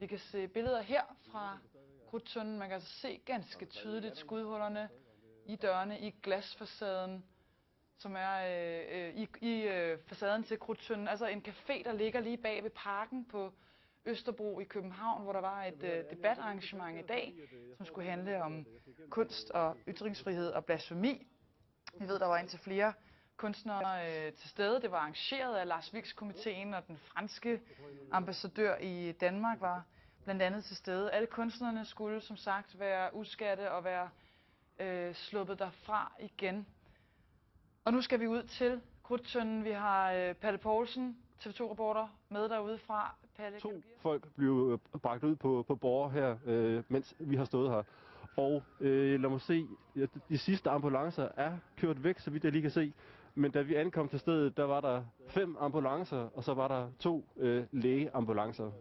Vi kan se billeder her fra Krudttønden. Man kan altså se ganske tydeligt skudhullerne i dørene i glasfacaden, som er i facaden til Krudttønden. Altså en café, der ligger lige bag ved parken på Østerbro i København, hvor der var et debatarrangement i dag, som skulle handle om kunst og ytringsfrihed og blasfemi. Vi ved, der var indtil flere kunstnere til stede. Det var arrangeret af Lars Vilks-komiteen, og den franske ambassadør i Danmark var blandt andet til stede. Alle kunstnerne skulle som sagt være udskatte og være sluppet derfra igen. Og nu skal vi ud til Krudttønden. Vi har Palle Poulsen, TV2-reporter, med derude fra. Palle, 2 folk blev bragt ud på Borre her, mens vi har stået her. Og lad mig se, de sidste ambulancer er kørt væk, så vidt jeg lige kan se. Men da vi ankom til stedet, der var der 5 ambulancer, og så var der 2 lægeambulancer.